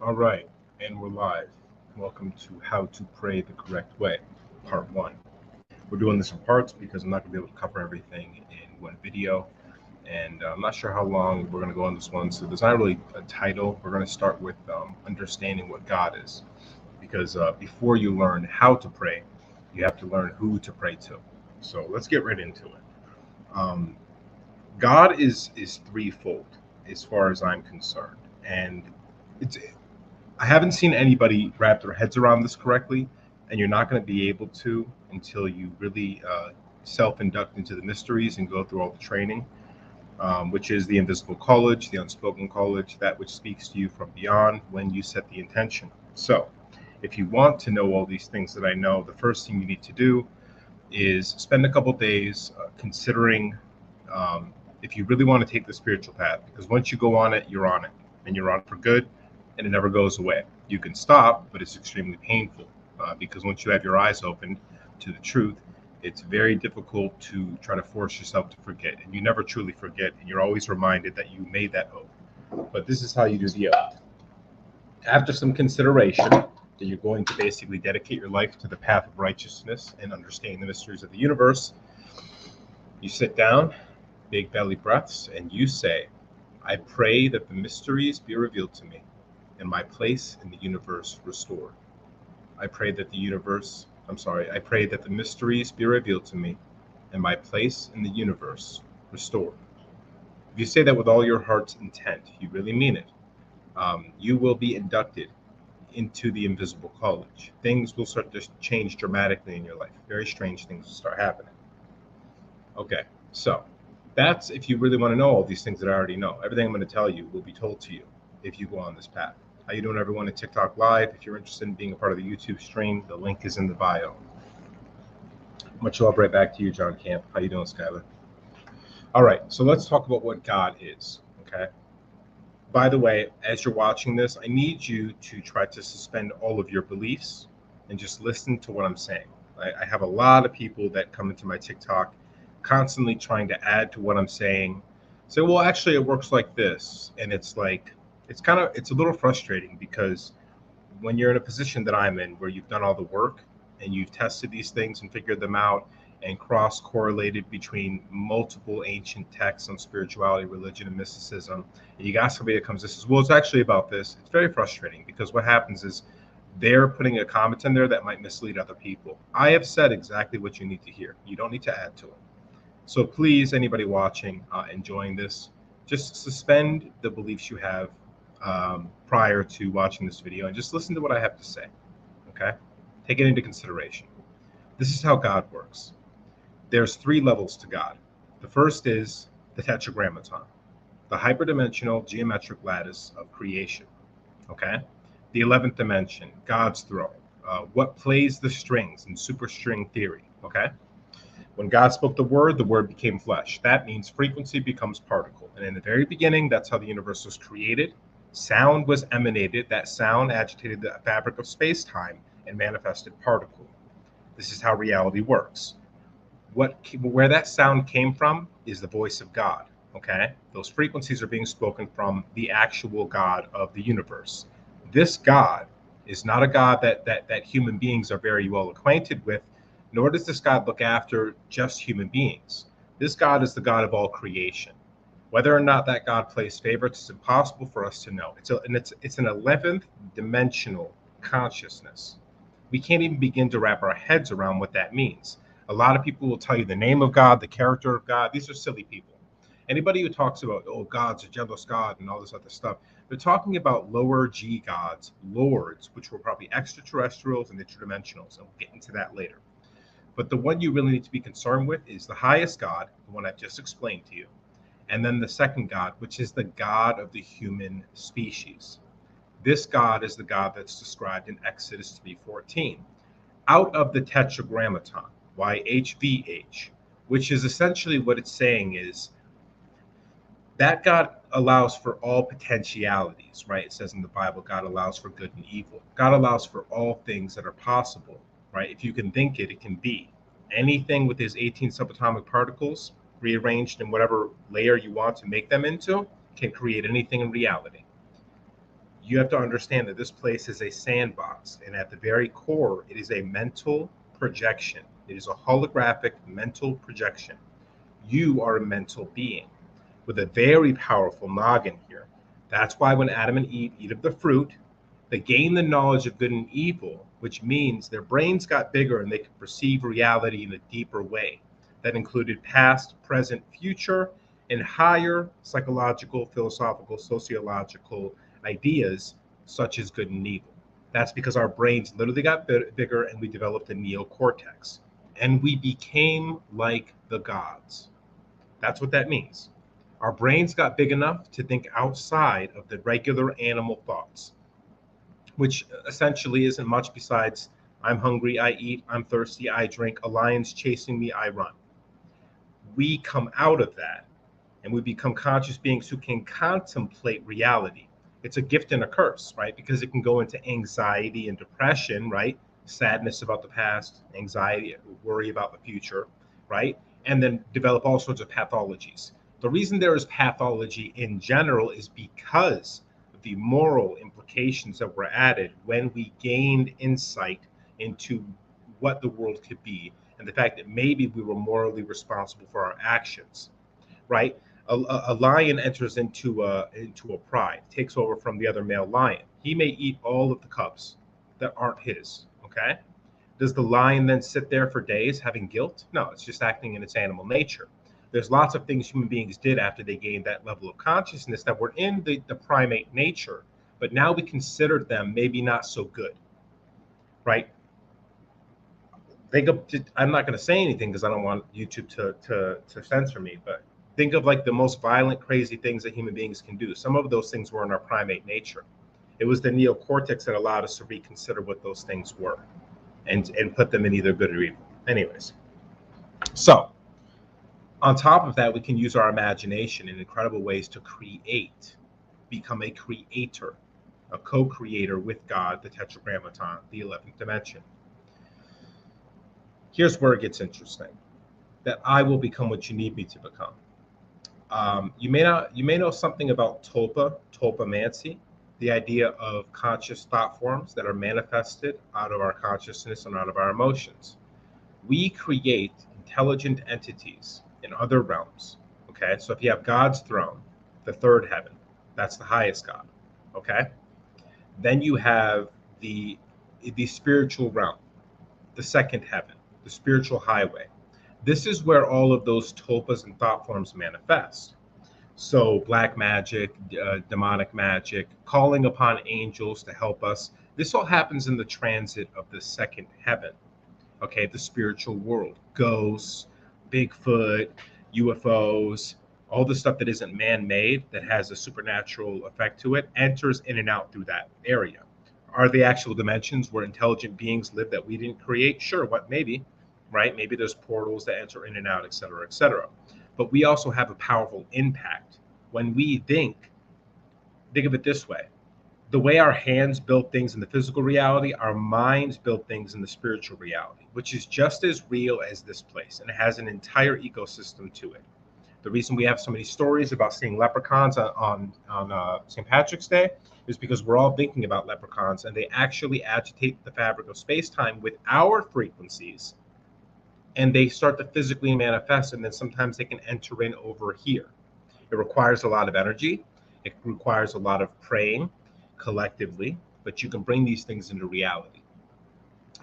All right, and we're live. Welcome to How to Pray the Correct Way, Part 1. We're doing this in parts because I'm not going to be able to cover everything in one video, and I'm not sure how long we're going to go on this one, so there's not really a title. We're going to start with understanding what God is, because before you learn how to pray, you have to learn who to pray to. So let's get right into it. Um, God is threefold as far as I'm concerned, and it's I haven't seen anybody wrap their heads around this correctly, and you're not going to be able to until you really self-induct into the mysteries and go through all the training, which is the invisible college, the unspoken college, that which speaks to you from beyond when you set the intention. So, if you want to know all these things that I know, the first thing you need to do is spend a couple days considering um, if you really want to take the spiritual path, because once you go on it, you're on it, and you're on it for good, and it never goes away. You can stop, but it's extremely painful because once you have your eyes opened to the truth, it's very difficult to try to force yourself to forget, and you never truly forget, and you're always reminded that you made that oath. But this is how you do the oath. After some consideration, that you're going to basically dedicate your life to the path of righteousness and understanding the mysteries of the universe, you sit down, big belly breaths, and you say, I pray that the mysteries be revealed to me and my place in the universe restored. I pray that I pray that the mysteries be revealed to me and my place in the universe restored. If you say that with all your heart's intent, you really mean it, you will be inducted into the invisible college. Things will start to change dramatically in your life. Very strange things will start happening. Okay, so that's if you really want to know all these things that I already know. Everything I'm going to tell you will be told to you if you go on this path. How you doing, everyone at TikTok Live? If you're interested in being a part of the YouTube stream, the link is in the bio. Much love right back to you, John Camp. How you doing, Skylar? All right, so let's talk about what God is, okay? By the way, as you're watching this, I need you to try to suspend all of your beliefs and just listen to what I'm saying. I have a lot of people that come into my TikTok constantly trying to add to what I'm saying. Say, well, actually, it works like this. And it's like, it's a little frustrating because when you're in a position that I'm in where you've done all the work and you've tested these things and figured them out and cross correlated between multiple ancient texts on spirituality, religion, and mysticism, and you got somebody that comes and says, well, it's actually about this. It's very frustrating because what happens is they're putting a comment in there that might mislead other people. I have said exactly what you need to hear. You don't need to add to it. So please, anybody watching, enjoying this, just suspend the beliefs you have prior to watching this video and just listen to what I have to say. Okay? Take it into consideration. This is how God works. There's three levels to God. The first is the tetragrammaton, the hyperdimensional geometric lattice of creation. Okay? The 11th dimension, God's throne, what plays the strings in superstring theory. Okay? When God spoke the word became flesh. That means frequency becomes particle. And in the very beginning, that's how the universe was created. Sound was emanated. That sound agitated the fabric of space time and manifested particle. This is how reality works. Where that sound came from is the voice of God. Okay? Those frequencies are being spoken from the actual God of the universe. This God is not a God that human beings are very well acquainted with, nor does this God look after just human beings. This God is the God of all creation. Whether or not that God plays favorites is impossible for us to know. It's an 11th dimensional consciousness. We can't even begin to wrap our heads around what that means. A lot of people will tell you the name of God, the character of God. These are silly people. Anybody who talks about, oh, God's a jealous God and all this other stuff, they're talking about lower G gods, lords, which were probably extraterrestrials and interdimensionals. And we'll get into that later. But the one you really need to be concerned with is the highest God, the one I've just explained to you. And then the second God, which is the God of the human species. This God is the God that's described in Exodus 3:14. Out of the tetragrammaton, YHVH, which is essentially what it's saying is that God allows for all potentialities, right? It says in the Bible, God allows for good and evil. God allows for all things that are possible, right? If you can think it, it can be. Anything with his 18 subatomic particles rearranged in whatever layer you want to make them into can create anything in reality. You have to understand that this place is a sandbox, and at the very core, it is a mental projection. It is a holographic mental projection. You are a mental being with a very powerful noggin here. That's why when Adam and Eve eat of the fruit, they gain the knowledge of good and evil, which means their brains got bigger and they could perceive reality in a deeper way. That included past, present, future, and higher psychological, philosophical, sociological ideas such as good and evil. That's because our brains literally got bigger and we developed a neocortex. And we became like the gods. That's what that means. Our brains got big enough to think outside of the regular animal thoughts, which essentially isn't much besides I'm hungry, I eat, I'm thirsty, I drink, a lion's chasing me, I run. We come out of that and we become conscious beings who can contemplate reality. It's a gift and a curse, right? Because it can go into anxiety and depression, right? Sadness about the past, anxiety, worry about the future, right? And then develop all sorts of pathologies. The reason there is pathology in general is because of the moral implications that were added when we gained insight into what the world could be and the fact that maybe we were morally responsible for our actions, right? A lion enters into a pride, takes over from the other male lion. He may eat all of the cubs that aren't his, okay? Does the lion then sit there for days having guilt? No, it's just acting in its animal nature. There's lots of things human beings did after they gained that level of consciousness that were in the primate nature, but now we consider them maybe not so good, right? I'm not going to say anything because I don't want YouTube to censor me, but think of like the most violent, crazy things that human beings can do. Some of those things were in our primate nature. It was the neocortex that allowed us to reconsider what those things were and put them in either good or evil. Anyways, so on top of that, we can use our imagination in incredible ways to create, become a creator, a co-creator with God, the Tetragrammaton, the 11th dimension. Here's where it gets interesting. That I will become what you need me to become. You may know something about tulpamancy, the idea of conscious thought forms that are manifested out of our consciousness and out of our emotions. We create intelligent entities in other realms. Okay, so if you have God's throne, the third heaven, that's the highest God. Okay, then you have the spiritual realm, the second heaven, the spiritual highway. This is where all of those tulpas and thought forms manifest. So black magic, demonic magic, calling upon angels to help us. This all happens in the transit of the second heaven. Okay, the spiritual world, ghosts, Bigfoot, UFOs, all the stuff that isn't man-made, that has a supernatural effect to it, enters in and out through that area. Are they actual dimensions where intelligent beings live that we didn't create? Sure, maybe, right? Maybe there's portals that enter in and out, et cetera, et cetera. But we also have a powerful impact. When we think of it this way. The way our hands build things in the physical reality, our minds build things in the spiritual reality, which is just as real as this place, and it has an entire ecosystem to it. The reason we have so many stories about seeing leprechauns on St. Patrick's Day is because we're all thinking about leprechauns, and they actually agitate the fabric of space-time with our frequencies, and they start to physically manifest, and then sometimes they can enter in over here. It requires a lot of energy. It requires a lot of praying collectively, but you can bring these things into reality.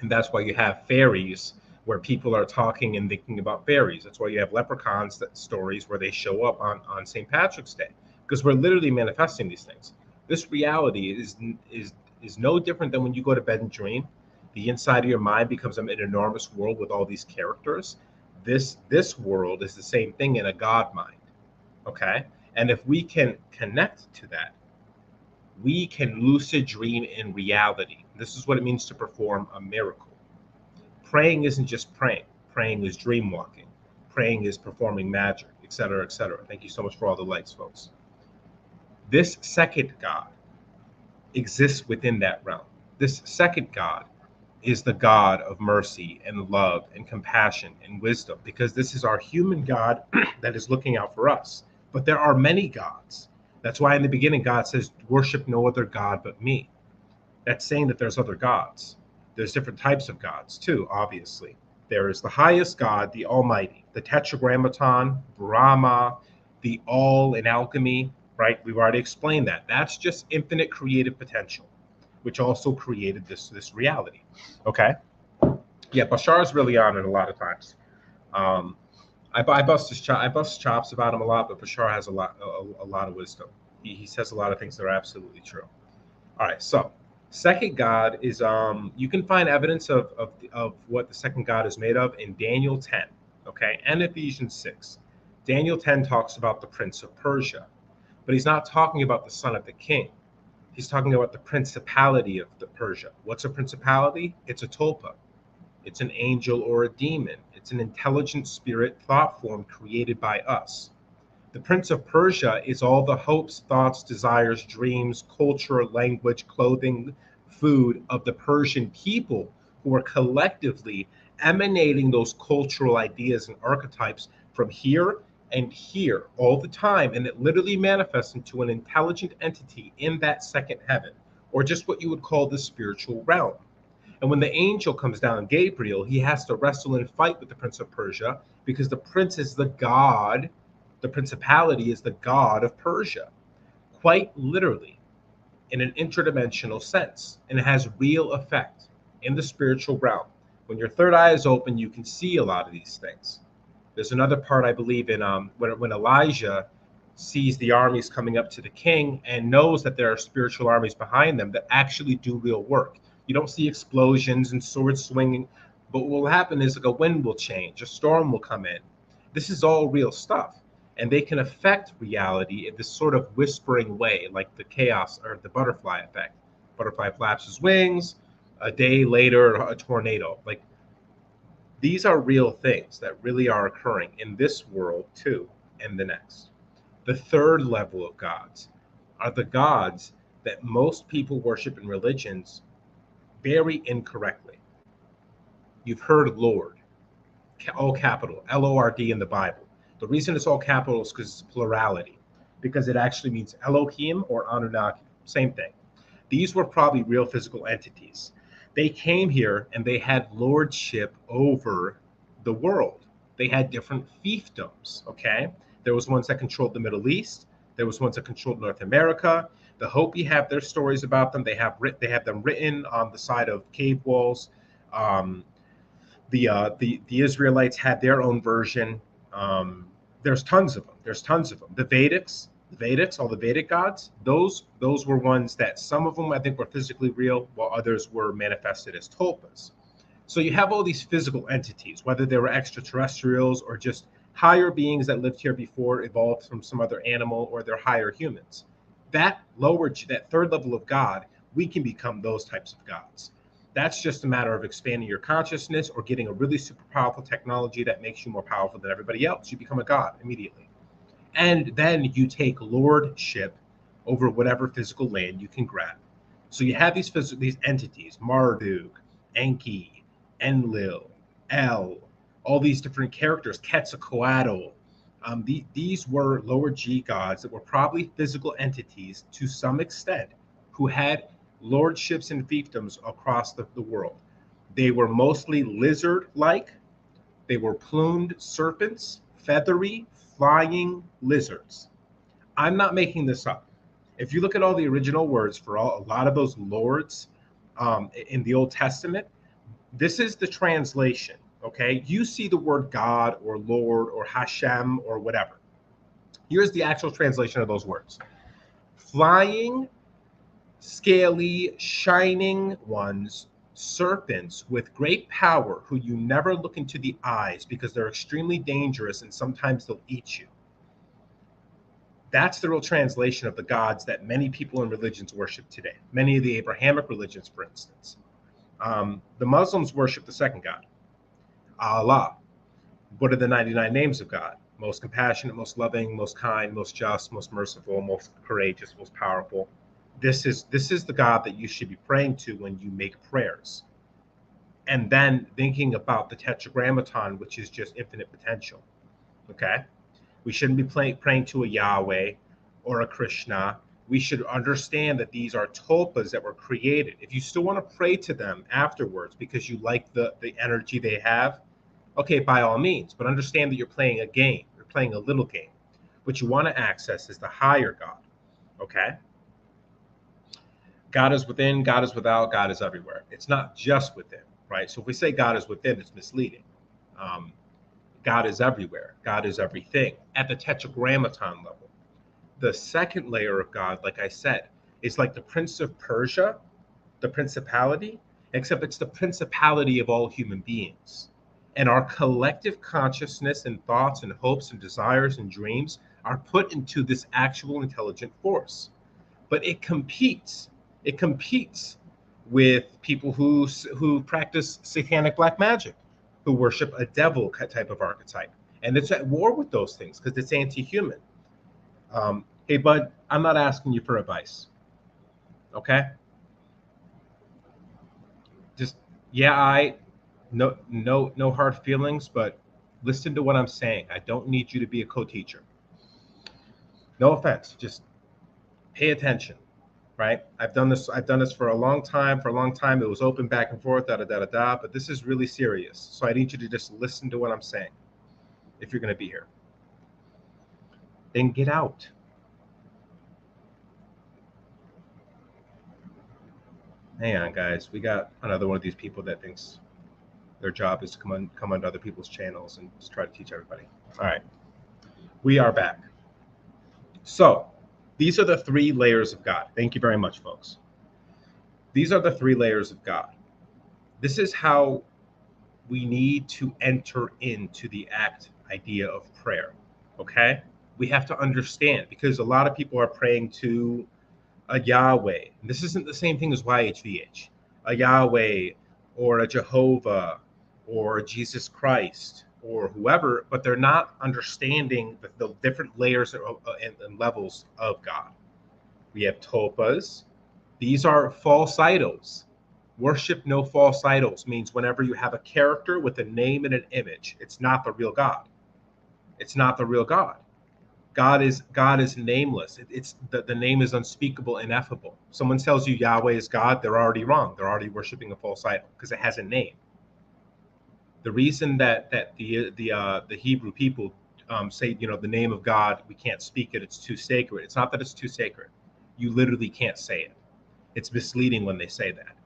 And that's why you have fairies where people are talking and thinking about fairies. That's why you have leprechauns stories where they show up on St. Patrick's Day, because we're literally manifesting these things. This reality is no different than when you go to bed and dream. The inside of your mind becomes an enormous world with all these characters. This world is the same thing in a God mind. Okay? And if we can connect to that, we can lucid dream in reality. This is what it means to perform a miracle. Praying isn't just praying. Praying is dream walking. Praying is performing magic, et cetera, et cetera. Thank you so much for all the likes, folks. This second God exists within that realm. This second God is the God of mercy and love and compassion and wisdom, because this is our human God that is looking out for us. But there are many gods That's why in the beginning, God says, worship no other God but me. That's saying that there's other gods. There's different types of gods too, obviously. There is the highest God, the Almighty, the Tetragrammaton, Brahma, the All in alchemy, right? We've already explained that. That's just infinite creative potential, which also created this reality. Okay? Yeah, Bashar's really on it a lot of times. I bust chops about him a lot, but Bashar has a lot of wisdom. He says a lot of things that are absolutely true. All right, so second God is you can find evidence of what the second God is made of in Daniel 10, okay, and Ephesians 6. Daniel 10 talks about the prince of Persia, but he's not talking about the son of the king. He's talking about the principality of the Persia. What's a principality? It's a tulpa. It's an angel or a demon. It's an intelligent spirit thought form created by us. The Prince of Persia is all the hopes, thoughts, desires, dreams, culture, language, clothing, food of the Persian people who are collectively emanating those cultural ideas and archetypes from here and here all the time. And it literally manifests into an intelligent entity in that second heaven, or just what you would call the spiritual realm. And when the angel comes down, Gabriel, he has to wrestle and fight with the Prince of Persia because the prince is the god. The principality is the god of Persia, quite literally, in an interdimensional sense, and it has real effect in the spiritual realm. When your third eye is open, you can see a lot of these things. There's another part I believe in when Elijah sees the armies coming up to the king and knows that there are spiritual armies behind them that actually do real work. You don't see explosions and swords swinging, but what will happen is like a wind will change, a storm will come in. This is all real stuff. And they can affect reality in this sort of whispering way, like the chaos or the butterfly effect. Butterfly flaps his wings, a day later, a tornado. Like, these are real things that really are occurring in this world too, and the next. The third level of gods are the gods that most people worship in religions very incorrectly. You've heard Lord, all capital, Lord in the Bible. The reason it's all capital is because it's plurality, because it actually means Elohim or Anunnaki, same thing. These were probably real physical entities. They came here and they had lordship over the world. They had different fiefdoms, okay? There was ones that controlled the Middle East. There was ones that controlled North America. The Hopi have their stories about them. They have them written on the side of cave walls. The Israelites had their own version. There's tons of them. The Vedics, all the Vedic gods. Those were ones that some of them I think were physically real, while others were manifested as tulpas. So you have all these physical entities, whether they were extraterrestrials or just higher beings that lived here before, evolved from some other animal, or they're higher humans. That third level of God, we can become those types of gods. That's just a matter of expanding your consciousness or getting a really super powerful technology that makes you more powerful than everybody else. You become a god immediately. And then you take lordship over whatever physical land you can grab. So you have these entities, Marduk, Enki, Enlil, El, all these different characters, Quetzalcoatl. These were lower G gods that were probably physical entities to some extent who had lordships and fiefdoms across the world. They were mostly lizard-like. They were plumed serpents, feathery, flying lizards. I'm not making this up. If you look at all the original words for a lot of those lords in the Old Testament, this is the translation, okay? You see the word God or Lord or Hashem or whatever. Here's the actual translation of those words. Flying, scaly, shining ones, serpents with great power who you never look into the eyes because they're extremely dangerous and sometimes they'll eat you. That's the real translation of the gods that many people in religions worship today. Many of the Abrahamic religions, for instance. The Muslims worship the second God, Allah. What are the 99 names of God? Most compassionate, most loving, most kind, most just, most merciful, most courageous, most powerful. This is the God that you should be praying to when you make prayers. And then thinking about the Tetragrammaton, which is just infinite potential. Okay? We shouldn't be praying to a Yahweh or a Krishna, we should understand that these are tulpas that were created. If you still want to pray to them afterwards because you like the energy they have, okay, by all means, but understand that you're playing a game. You're playing a little game. What you want to access is the higher God, okay? God is within, God is without, God is everywhere. It's not just within, right? So if we say God is within, it's misleading. God is everywhere. God is everything at the tetragrammaton level. The second layer of God, like I said, is like the Prince of Persia, the Principality, except it's the principality of all human beings. And our collective consciousness and thoughts and hopes and desires and dreams are put into this actual intelligent force. But it competes. It competes with people who practice satanic black magic, who worship a devil type of archetype. And it's at war with those things because it's anti-human. Hey, bud, I'm not asking you for advice. Okay? Just, yeah, no hard feelings, but listen to what I'm saying. I don't need you to be a co-teacher. No offense, just pay attention, right? I've done this for a long time. For a long time, it was open back and forth, but this is really serious. So I need you to just listen to what I'm saying if you're going to be here. Then get out. Hang on, guys. We got another one of these people that thinks their job is to come onto other people's channels and just try to teach everybody. All right. We are back. So these are the three layers of God. Thank you very much, folks. These are the three layers of God. This is how we need to enter into the idea of prayer, okay? We have to understand, because a lot of people are praying to a Yahweh. And this isn't the same thing as YHVH. A Yahweh or a Jehovah or Jesus Christ or whoever, but they're not understanding the different layers and levels of God. We have tulpas. These are false idols. Worship no false idols means whenever you have a character with a name and an image, it's not the real God. It's not the real God. God is nameless. It's the name is unspeakable, ineffable. Someone tells you Yahweh is God, they're already wrong. They're already worshiping a false idol because it has a name. The reason that the Hebrew people say, the name of God, we can't speak it, it's too sacred. It's not that it's too sacred. You literally can't say it. It's misleading when they say that.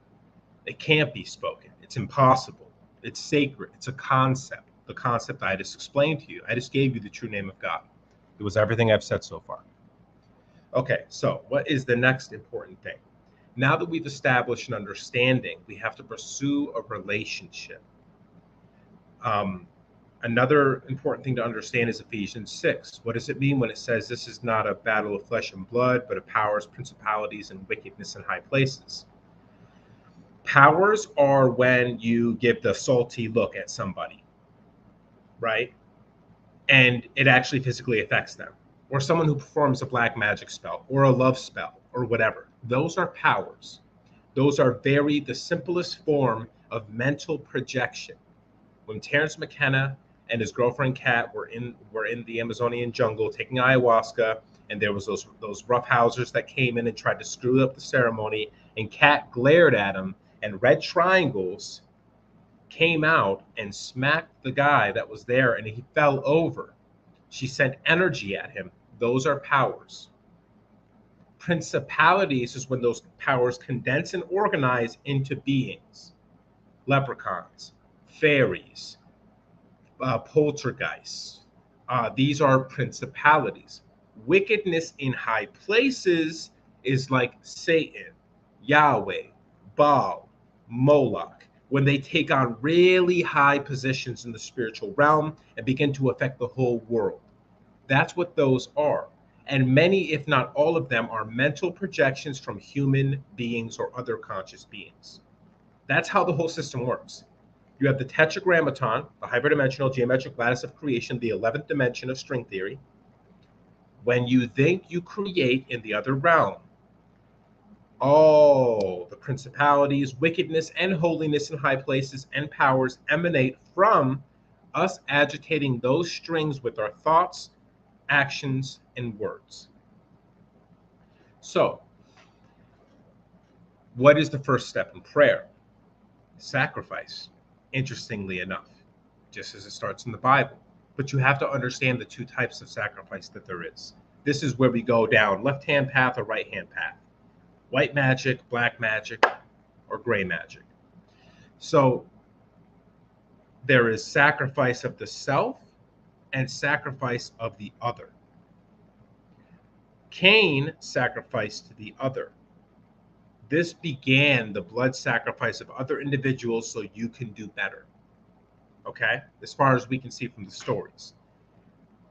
It can't be spoken. It's impossible. It's sacred. It's a concept. The concept I just explained to you. I just gave you the true name of God. It was everything I've said so far. Okay, so what is the next important thing? Now that we've established an understanding, we have to pursue a relationship. Another important thing to understand is Ephesians 6. What does it mean when it says this is not a battle of flesh and blood, but of powers, principalities, and wickedness in high places? Powers are when you give the salty look at somebody, right? And it actually physically affects them. Or someone who performs a black magic spell or a love spell or whatever. Those are powers. Those are the simplest form of mental projection. When Terrence McKenna and his girlfriend Kat were in the Amazonian jungle taking ayahuasca, and there was those roughhousers that came in and tried to screw up the ceremony, and Kat glared at him, and red triangles came out and smacked the guy that was there, and he fell over. She sent energy at him. Those are powers. Principalities is when those powers condense and organize into beings. Leprechauns, fairies, poltergeists. These are principalities. Wickedness in high places is like Satan, Yahweh, Baal, Moloch, when they take on really high positions in the spiritual realm and begin to affect the whole world. That's what those are. And many, if not all of them, are mental projections from human beings or other conscious beings. That's how the whole system works. You have the tetragrammaton, the hyperdimensional geometric lattice of creation, the 11th dimension of string theory. When you think you create in the other realm, all the principalities, wickedness, and holiness in high places and powers emanate from us agitating those strings with our thoughts, actions, and words. So, what is the first step in prayer? Sacrifice, interestingly enough, just as it starts in the Bible. But you have to understand the two types of sacrifice that there is. This is where we go down left-hand path or right-hand path. White magic, black magic, or gray magic. So there is sacrifice of the self and sacrifice of the other. Cain sacrificed the other. This began the blood sacrifice of other individuals so you can do better. Okay? As far as we can see from the stories.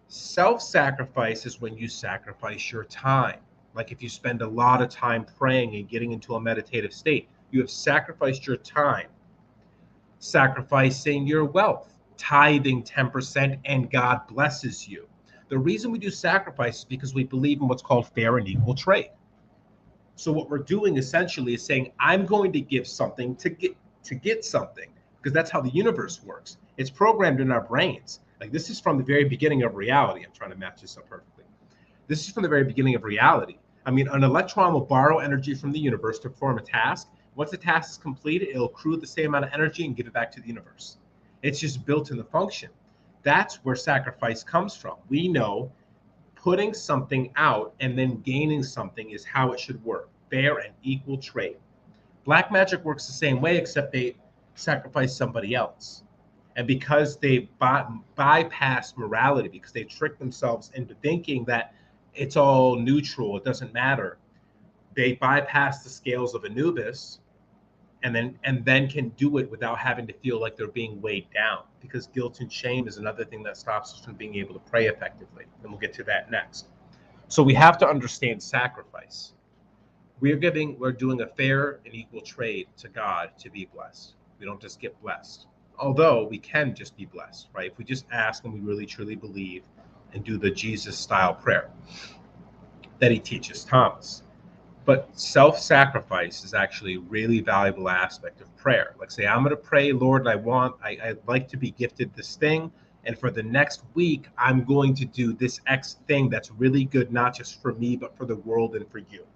Self-sacrifice is when you sacrifice your time. Like if you spend a lot of time praying and getting into a meditative state, you have sacrificed your time. Sacrificing your wealth, tithing 10%, and God blesses you. The reason we do sacrifice is because we believe in what's called fair and equal trade. So what we're doing essentially is saying, I'm going to give something to get something, because that's how the universe works. It's programmed in our brains. Like this is from the very beginning of reality. I'm trying to match this up perfectly. This is from the very beginning of reality. I mean, an electron will borrow energy from the universe to perform a task. Once the task is completed, it'll accrue the same amount of energy and give it back to the universe. It's just built in the function. That's where sacrifice comes from. We know putting something out and then gaining something is how it should work. Fair and equal trade. Black magic works the same way, except they sacrifice somebody else. And because they bypass morality, because they trick themselves into thinking that it's all neutral, it doesn't matter, they bypass the scales of Anubis and then can do it without having to feel like they're being weighed down, because guilt and shame is another thing that stops us from being able to pray effectively. And we'll get to that next. So we have to understand sacrifice. We're doing a fair and equal trade to God to be blessed. We don't just get blessed. Although we can just be blessed, right? If we just ask and we really truly believe and do the Jesus style prayer that he teaches Thomas. But self-sacrifice is actually a really valuable aspect of prayer. Like say, I'm going to pray, Lord, I'd like to be gifted this thing. And for the next week, I'm going to do this X thing that's really good, not just for me, but for the world and for you.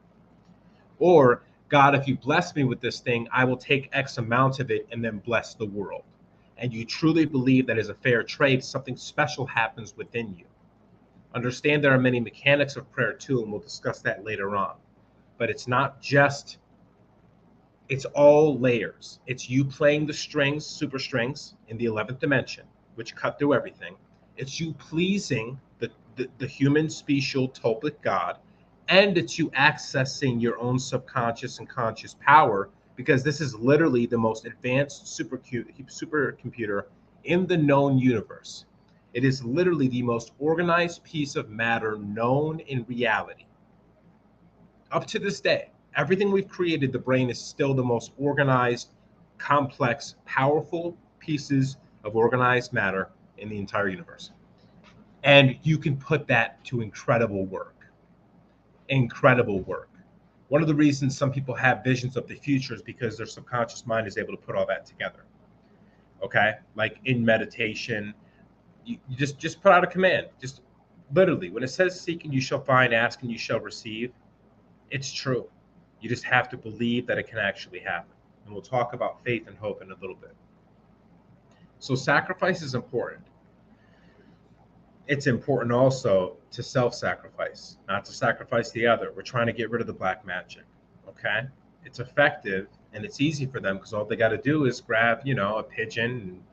Or, God, if you bless me with this thing, I will take X amount of it and then bless the world. And you truly believe that is a fair trade, something special happens within you. Understand there are many mechanics of prayer too, and we'll discuss that later on. But it's not just, it's all layers. It's you playing the strings, super strings in the 11th dimension, which cut through everything. It's you pleasing the human special tulpic God, and it's you accessing your own subconscious and conscious power, because this is literally the most advanced supercomputer in the known universe. It is literally the most organized piece of matter known in reality. Up to this day, everything we've created, the brain is still the most organized, complex, powerful pieces of organized matter in the entire universe. And you can put that to incredible work. Incredible work. One of the reasons some people have visions of the future is because their subconscious mind is able to put all that together. Okay? Like in meditation, you just put out a command. Just literally, when it says seek and you shall find, ask and you shall receive, it's true. You just have to believe that it can actually happen. And we'll talk about faith and hope in a little bit. So sacrifice is important. It's important also to self-sacrifice, not to sacrifice the other. We're trying to get rid of the black magic, okay? It's effective and it's easy for them because all they got to do is grab, a pigeon, and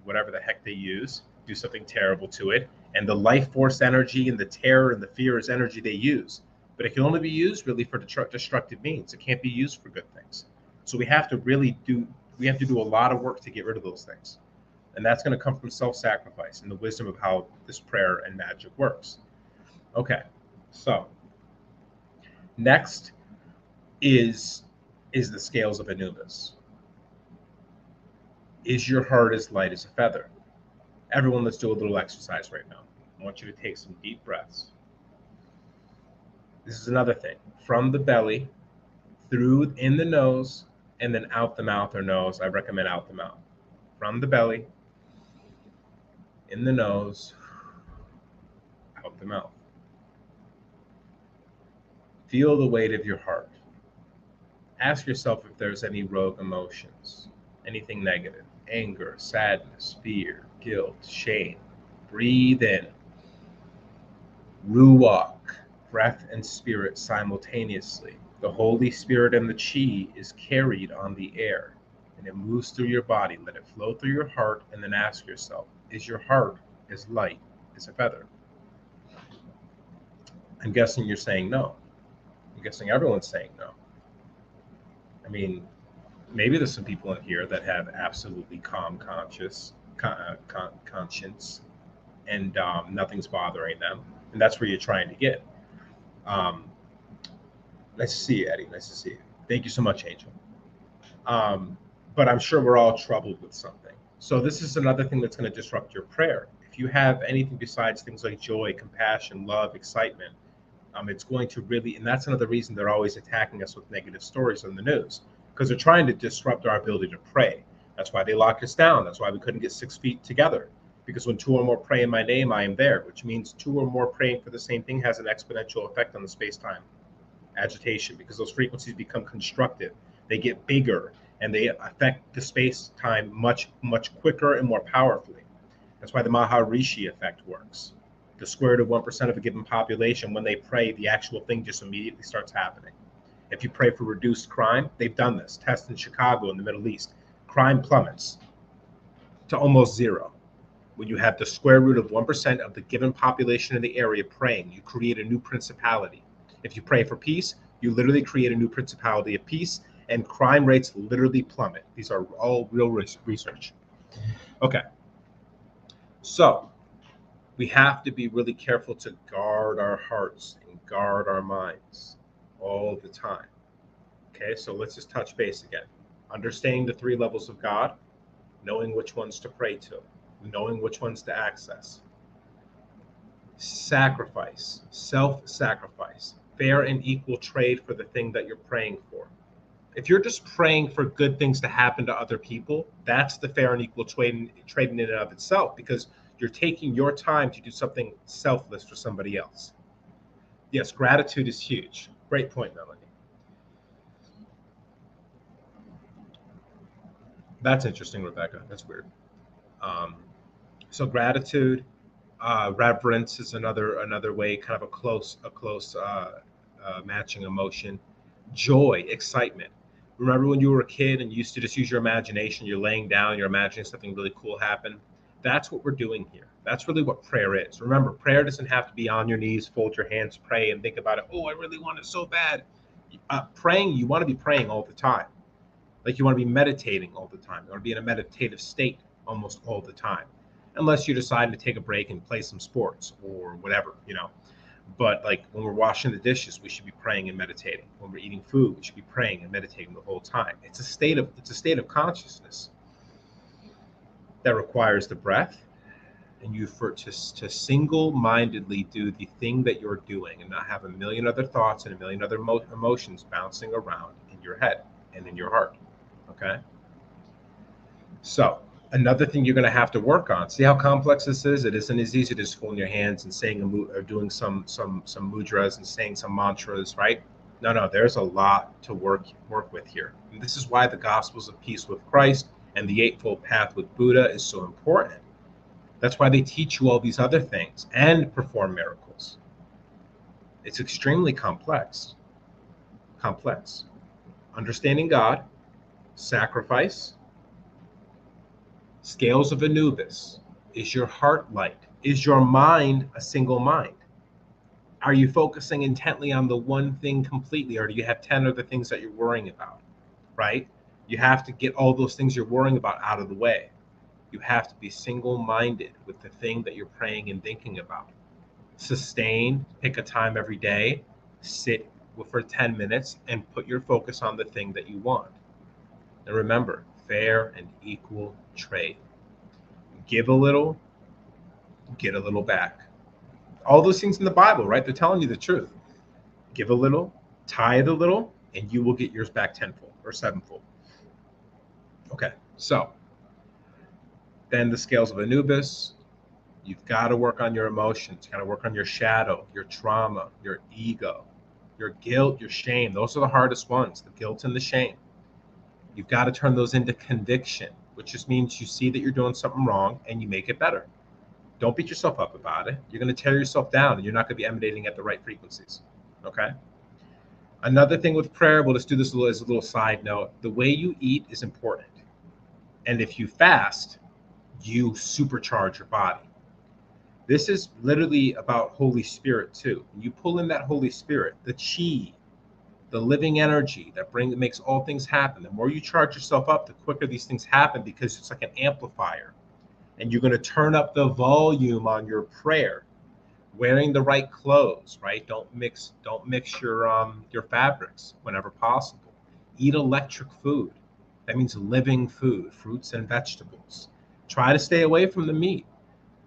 whatever the heck they use, do something terrible to it, and the life force energy and the terror and the fear is energy they use. But it can only be used really for destructive means. It can't be used for good things. So we have to do a lot of work to get rid of those things. And that's going to come from self-sacrifice and the wisdom of how this prayer and magic works. Okay, so next is the scales of Anubis. Is your heart as light as a feather? Everyone, let's do a little exercise right now. I want you to take some deep breaths. This is another thing. From the belly, through in the nose, and then out the mouth or nose. I recommend out the mouth. From the belly, in the nose, out the mouth. Feel the weight of your heart. Ask yourself if there's any rogue emotions, anything negative, anger, sadness, fear, guilt, shame. Breathe in. Ruach, breath and spirit simultaneously. The Holy Spirit and the Chi is carried on the air, and it moves through your body. Let it flow through your heart, and then ask yourself, is your heart as light as a feather? I'm guessing you're saying no. I'm guessing everyone's saying no. I mean, maybe there's some people in here that have absolutely calm conscience, and nothing's bothering them, and that's where you're trying to get. Um, Nice to see you, Eddie. Nice to see you. Thank you so much, Angel. But I'm sure we're all troubled with something. So this is another thing that's going to disrupt your prayer. If you have anything besides things like joy, compassion, love, excitement, it's going to really, and that's another reason they're always attacking us with negative stories on the news, because they're trying to disrupt our ability to pray. That's why they locked us down. That's why we couldn't get 6 feet together. Because when 2 or more pray in my name, I am there, which means 2 or more praying for the same thing has an exponential effect on the space-time agitation, because those frequencies become constructive. They get bigger and they affect the space-time much, much quicker and more powerfully. That's why the Maharishi effect works. The square root of 1% of a given population, when they pray, the actual thing just immediately starts happening. If you pray for reduced crime, they've done this. Test in Chicago, in the Middle East. Crime plummets to almost zero. When you have the square root of 1% of the given population in the area praying, you create a new principality. If you pray for peace, you literally create a new principality of peace, and crime rates literally plummet. These are all real research. Okay. So we have to be really careful to guard our hearts and guard our minds all the time. Okay, so let's just touch base again. Understanding the 3 levels of God, knowing which ones to pray to, knowing which ones to access. Sacrifice, self-sacrifice, fair and equal trade for the thing that you're praying for. If you're just praying for good things to happen to other people, that's the fair and equal trade in and of itself, because you're taking your time to do something selfless for somebody else. Yes, gratitude is huge. Great point, Melanie. That's interesting, Rebecca. That's weird. So gratitude, reverence is another way, kind of a close matching emotion. Joy, excitement. Remember when you were a kid and you used to just use your imagination? You're laying down, you're imagining something really cool happen. That's what we're doing here. That's really what prayer is. Remember, prayer doesn't have to be on your knees, fold your hands, pray, and think about it. Oh, I really want it so bad. Praying, you want to be praying all the time. Like you want to be meditating all the time. You want to be in a meditative state almost all the time, unless you decide to take a break and play some sports or whatever, But like when we're washing the dishes, we should be praying and meditating. When we're eating food, we should be praying and meditating the whole time. It's a state of consciousness that requires the breath, and you to single-mindedly do the thing that you're doing and not have a million other thoughts and a million other emotions bouncing around in your head and in your heart. Okay. So another thing you're going to have to work on. See how complex this is? It isn't as easy to just folding your hands and saying or doing some mudras and saying some mantras, right? No. There's a lot to work with here. And this is why the Gospels of Peace with Christ and the Eightfold Path with Buddha is so important. That's why they teach you all these other things and perform miracles. It's extremely complex. Understanding God, sacrifice, scales of Anubis. Is your heart light? Is your mind a single mind? Are you focusing intently on the one thing completely, or do you have 10 other things that you're worrying about, right? You have to get all those things you're worrying about out of the way. You have to be single-minded with the thing that you're praying and thinking about. Sustain, pick a time every day, sit for 10 minutes and put your focus on the thing that you want. And remember, fair and equal trade. Give a little, get a little back. All those things in the Bible, right? They're telling you the truth. Give a little, tithe a little, and you will get yours back tenfold or sevenfold. Okay, so then the scales of Anubis. You've got to work on your emotions. You've got to work on your shadow, your trauma, your ego. Your guilt, your shame, those are the hardest ones, the guilt and the shame. You've got to turn those into conviction, which just means you see that you're doing something wrong and you make it better. Don't beat yourself up about it. You're going to tear yourself down and you're not going to be emanating at the right frequencies. Okay? Another thing with prayer, we'll just do this as a little side note. The way you eat is important. And if you fast, you supercharge your body. This is literally about Holy Spirit too. When you pull in that Holy Spirit, the chi, the living energy that makes all things happen. The more you charge yourself up, the quicker these things happen, because it's like an amplifier. And you're going to turn up the volume on your prayer. Wearing the right clothes, right? Don't mix your fabrics whenever possible. Eat electric food. That means living food, fruits and vegetables. Try to stay away from the meat.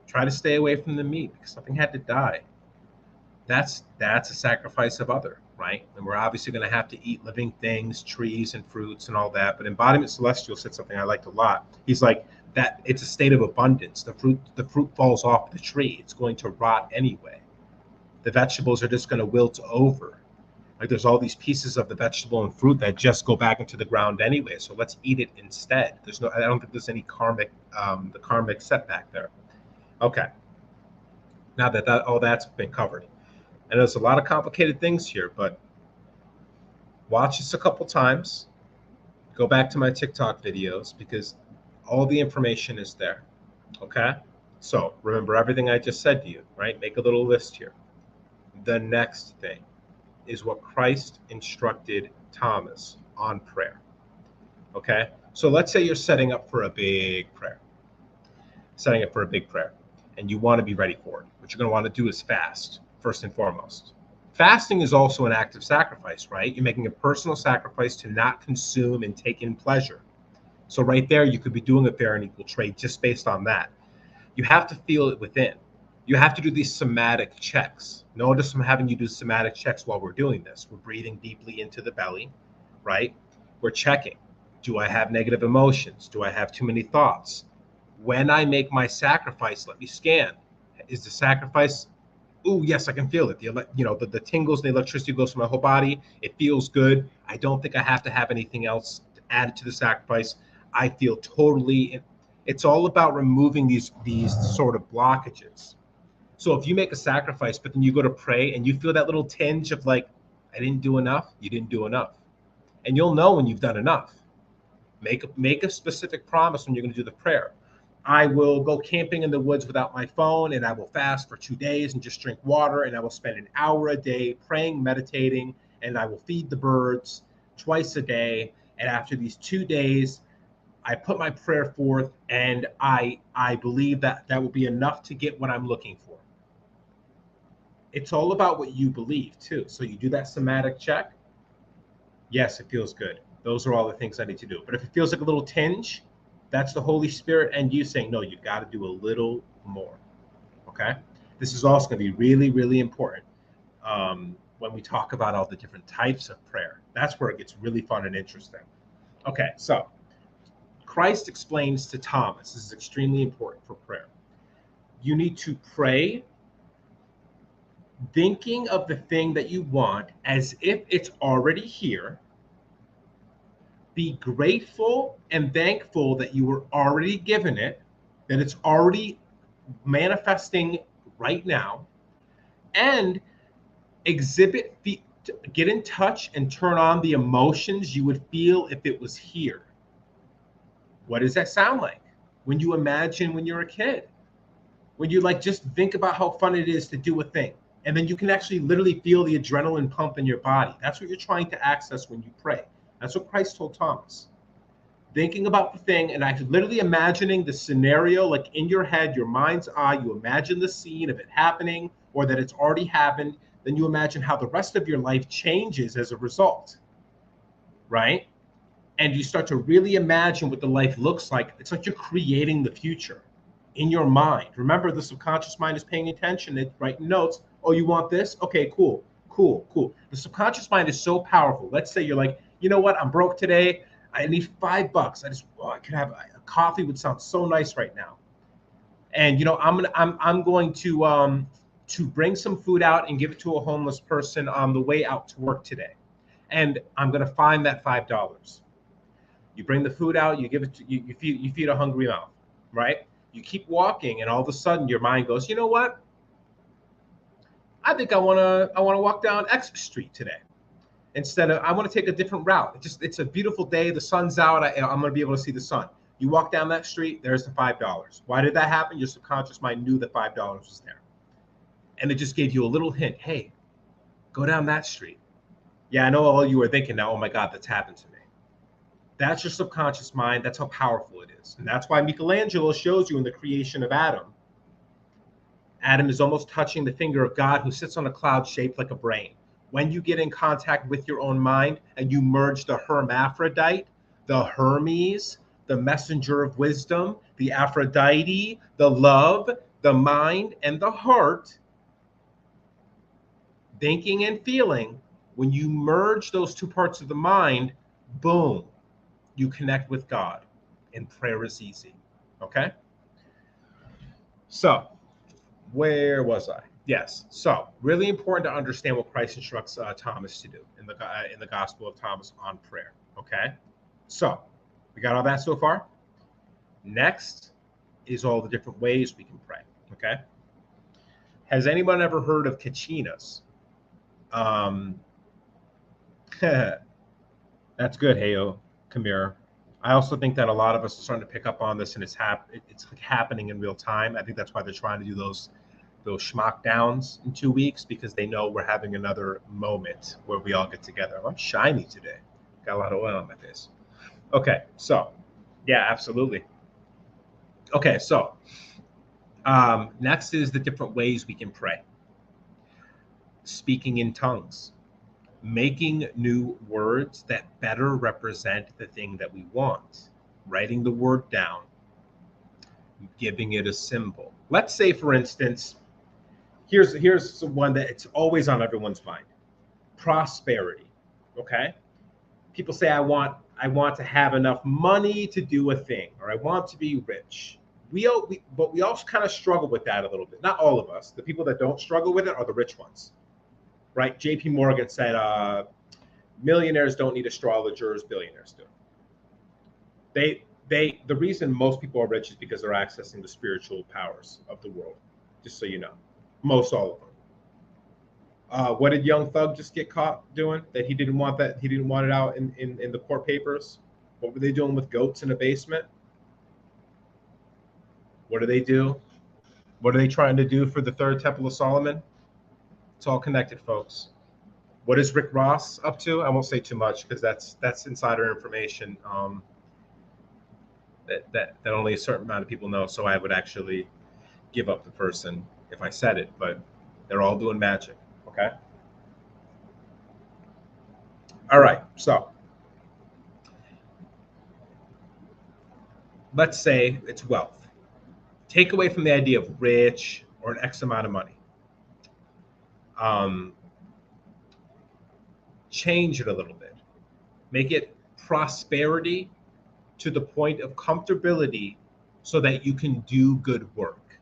Try to stay away from the meat because something had to die. That's a sacrifice of other, right? And we're obviously going to have to eat living things, trees and fruits and all that. But Embodiment Celestial said something I liked a lot. He's like, that it's a state of abundance. The fruit falls off the tree. It's going to rot anyway. The vegetables are just going to wilt over. Like there's all these pieces of the vegetable and fruit that just go back into the ground anyway. So let's eat it instead. I don't think there's any karmic setback there. Okay. Now that all that's been covered. And there's a lot of complicated things here, but watch this a couple times. Go back to my TikTok videos because all the information is there. Okay? So remember everything I just said to you, right? Make a little list here. The next thing is what Christ instructed Thomas on prayer. Okay? So let's say you're setting up for a big prayer. And you want to be ready for it. What you're going to want to do is fast, first and foremost. Fasting is also an act of sacrifice, right? You're making a personal sacrifice to not consume and take in pleasure. So right there, you could be doing a fair and equal trade just based on that. You have to feel it within. You have to do these somatic checks. Notice I'm having you do somatic checks while we're doing this. We're breathing deeply into the belly, right? We're checking. Do I have negative emotions? Do I have too many thoughts? When I make my sacrifice, let me scan. Is the sacrifice, oh, yes, I can feel it. The tingles, the electricity goes through my whole body. It feels good. I don't think I have to have anything else added to the sacrifice. I feel totally, it's all about removing these sort of blockages. So if you make a sacrifice, but then you go to pray and you feel that little tinge of like, I didn't do enough, you didn't do enough. And you'll know when you've done enough. Make a specific promise when you're going to do the prayer. I will go camping in the woods without my phone, and I will fast for 2 days and just drink water, and I will spend an hour a day praying, meditating, and I will feed the birds twice a day. And after these 2 days, I put my prayer forth, and I believe that will be enough to get what I'm looking for. It's all about what you believe too. So you do that somatic check. Yes, it feels good. Those are all the things I need to do. But if it feels like a little tinge, that's the Holy Spirit and you saying, no, you've got to do a little more. Okay? This is also going to be really, really important when we talk about all the different types of prayer. That's where it gets really fun and interesting. Okay, so Christ explains to Thomas, this is extremely important for prayer. You need to pray thinking of the thing that you want as if it's already here. Be grateful and thankful that you were already given it, that it's already manifesting right now, and get in touch and turn on the emotions you would feel if it was here. What does that sound like? When you imagine when you're a kid, when you just think about how fun it is to do a thing, and then you can actually literally feel the adrenaline pump in your body. That's what you're trying to access when you pray. That's what Christ told Thomas. Thinking about the thing and literally imagining the scenario, like in your head, your mind's eye, you imagine the scene of it happening or that it's already happened. Then you imagine how the rest of your life changes as a result, right? And you start to really imagine what the life looks like. It's like you're creating the future in your mind. Remember, the subconscious mind is paying attention. It's writing notes. Oh, you want this? Okay, cool. The subconscious mind is so powerful. Let's say you're like, you know what? I'm broke today. I need $5. I could have a coffee would sound so nice right now. And I'm going to to bring some food out and give it to a homeless person on the way out to work today. And I'm going to find that $5. You bring the food out, you give it to, you feed a hungry mouth, right? You keep walking, and all of a sudden your mind goes, you know what? I think I want to walk down X Street today. Instead of, I want to take a different route. It's a beautiful day. The sun's out. I'm going to be able to see the sun. You walk down that street, there's the $5. Why did that happen? Your subconscious mind knew that $5 was there. And it just gave you a little hint. Hey, go down that street. Yeah, I know all you were thinking now, oh my God, that's happened to me. That's your subconscious mind. That's how powerful it is. And that's why Michelangelo shows you in the creation of Adam. Adam is almost touching the finger of God, who sits on a cloud shaped like a brain. When you get in contact with your own mind and you merge the hermaphrodite, the Hermes, the messenger of wisdom, the Aphrodite, the love, the mind, and the heart, thinking and feeling, when you merge those two parts of the mind, boom, you connect with God, and prayer is easy. Okay? So, where was I? Yes. So, really important to understand what Christ instructs Thomas to do in the Gospel of Thomas on prayer. Okay? So, we got all that so far? Next is all the different ways we can pray. Okay? Has anyone ever heard of kachinas? That's good, Heyo, Kamir. I also think that a lot of us are starting to pick up on this, and it's happening in real time. I think that's why they're trying to do those schmuck downs in 2 weeks, because they know we're having another moment where we all get together. I'm shiny today. Got a lot of oil on my face. Okay, so yeah, absolutely. Okay, so next is the different ways we can pray. Speaking in tongues, making new words that better represent the thing that we want, writing the word down, giving it a symbol. Let's say, for instance, here's one that it's always on everyone's mind: prosperity. Okay, people say, I want to have enough money to do a thing, or I want to be rich. But we also kind of struggle with that a little bit. Not all of us. The people that don't struggle with it are the rich ones. Right? JP Morgan said, millionaires don't need astrologers, billionaires do. The reason most people are rich is because they're accessing the spiritual powers of the world, just so you know. Most all of them. What did Young Thug just get caught doing? He didn't want it out in the court papers. What were they doing with goats in a basement? What do they do? What are they trying to do for the third temple of Solomon? It's all connected, folks. What is Rick Ross up to? I won't say too much, because that's insider information that only a certain amount of people know. So I would actually give up the person if I said it, but they're all doing magic. Okay. All right. So let's say it's wealth. Take away from the idea of rich or an X amount of money. Change it a little bit. Make it prosperity to the point of comfortability, so that you can do good work.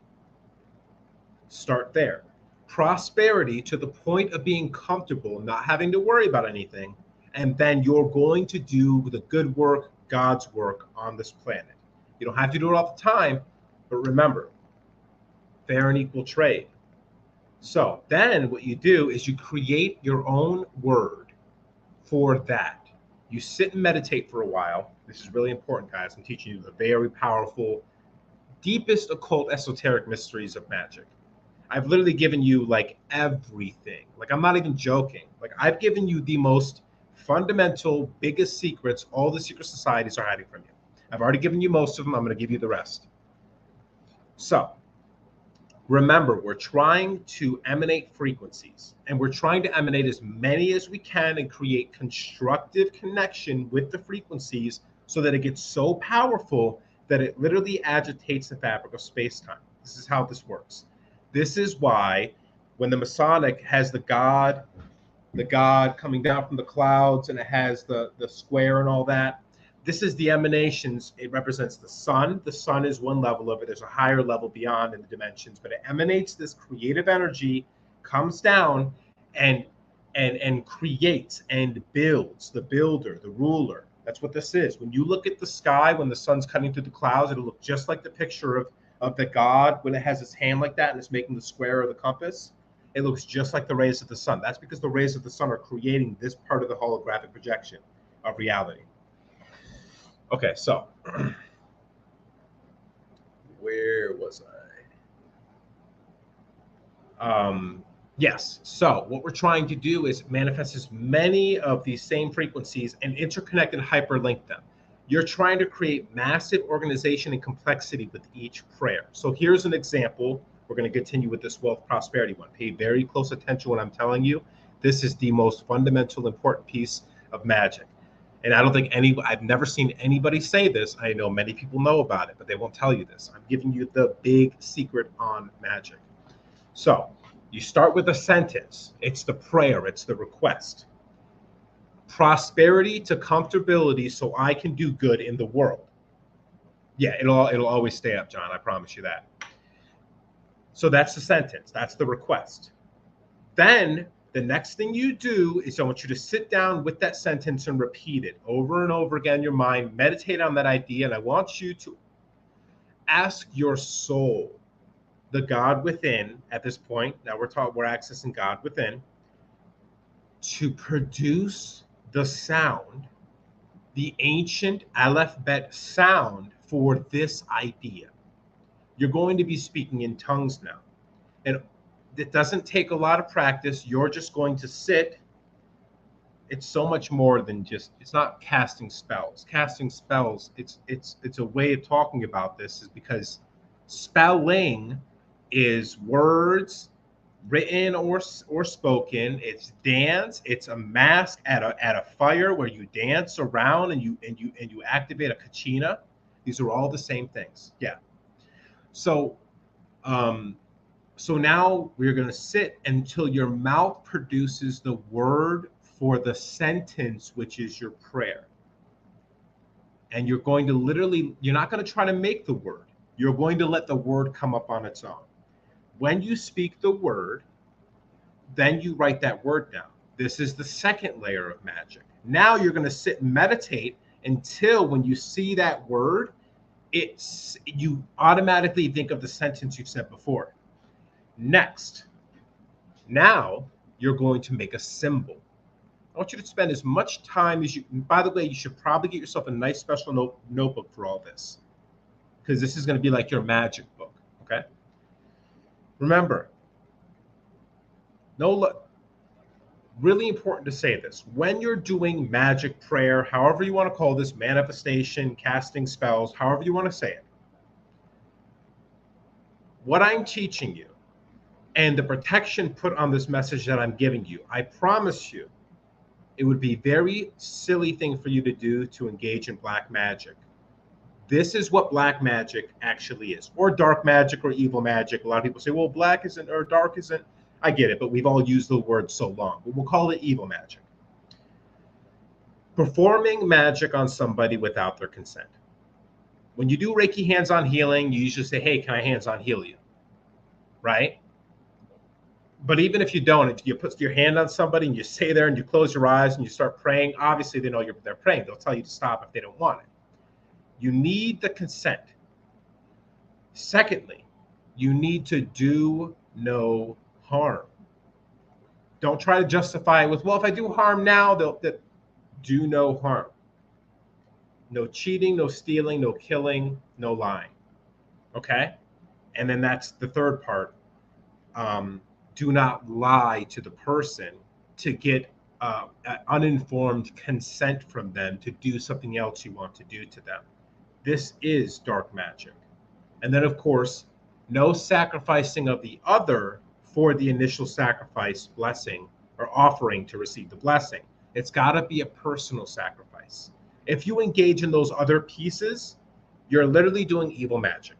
Start there. Prosperity to the point of being comfortable, not having to worry about anything, and then you're going to do the good work, God's work on this planet. You don't have to do it all the time, but remember, fair and equal trade. So then what you do is you create your own word for that. You sit and meditate for a while. This is really important, guys. I'm teaching you the very powerful, deepest occult esoteric mysteries of magic. I've literally given you like everything. Like, I'm not even joking. Like, I've given you the most fundamental, biggest secrets all the secret societies are hiding from you. I've already given you most of them. I'm going to give you the rest. So remember, we're trying to emanate frequencies, and we're trying to emanate as many as we can and create constructive connection with the frequencies, so that it gets so powerful that it literally agitates the fabric of space-time. This is how this works. This is why when the Masonic has the God coming down from the clouds, and it has the square and all that, This is the emanations. It represents the sun. The sun is one level of it. There's a higher level beyond in the dimensions, but it emanates this creative energy, comes down and creates and builds, the builder, the ruler. That's what this is. When you look at the sky, when the sun's cutting through the clouds, it'll look just like the picture of the god when it has its hand like that and it's making the square or the compass. It looks just like the rays of the sun. That's because the rays of the sun are creating this part of the holographic projection of reality. Okay, so where was I? Yes, so what we're trying to do is manifest as many of these same frequencies and interconnect and hyperlink them. You're trying to create massive organization and complexity with each prayer. So here's an example. We're going to continue with this wealth prosperity one. Pay very close attention to what I'm telling you. This is the most fundamental, important piece of magic. And I don't think I've never seen anybody say this. I know many people know about it, but they won't tell you this. I'm giving you the big secret on magic. So you start with a sentence. It's the prayer. It's the request. Prosperity to comfortability so I can do good in the world. Yeah, it'll always stay up, John. I promise you that. So that's the sentence. That's the request. Then the next thing you do is I want you to sit down with that sentence and repeat it over and over again in your mind. Meditate on that idea. And I want you to ask your soul, the God within at this point. Now we're accessing God within, to produce the sound, the ancient Aleph Bet sound for this idea. You're going to be speaking in tongues now. And it doesn't take a lot of practice. You're just going to sit. It's so much more than just, it's not casting spells. Casting spells, it's a way of talking about this is because spelling is words written or spoken. It's dance. It's a mask at a fire where you dance around and you activate a kachina. These are all the same things. Yeah. So now we're going to sit until your mouth produces the word for the sentence, which is your prayer. And you're going to you're not going to try to make the word. You're going to let the word come up on its own. When you speak the word, then you write that word down. This is the second layer of magic. Now you're going to sit and meditate until when you see that word, you automatically think of the sentence you've said before. Next, now you're going to make a symbol. I want you to spend as much time as you, by the way, you should probably get yourself a nice special notebook for all this, because this is going to be like your magic book, okay? Remember, really important to say this. When you're doing magic prayer, however you want to call this, manifestation, casting spells, however you want to say it, what I'm teaching you and the protection put on this message that I'm giving you, I promise you, it would be a very silly thing for you to do to engage in black magic. This is what black magic actually is, or dark magic or evil magic. A lot of people say, well, black isn't or dark isn't. I get it, but we've all used the word so long. But we'll call it evil magic. Performing magic on somebody without their consent. When you do Reiki hands-on healing, you usually say, hey, can I hands-on heal you? Right? But even if you don't, if you put your hand on somebody and you stay there and you close your eyes and you start praying, obviously they know they're praying. They'll tell you to stop if they don't want it. You need the consent. Secondly, you need to do no harm. Don't try to justify it with, well, if I do harm now, they'll do no harm. No cheating, no stealing, no killing, no lying. Okay? And then that's the third part. Do not lie to the person to get uninformed consent from them to do something else you want to do to them. This is dark magic. And then, of course, no sacrificing of the other for the initial sacrifice, blessing, or offering to receive the blessing. It's got to be a personal sacrifice. If you engage in those other pieces, you're literally doing evil magic.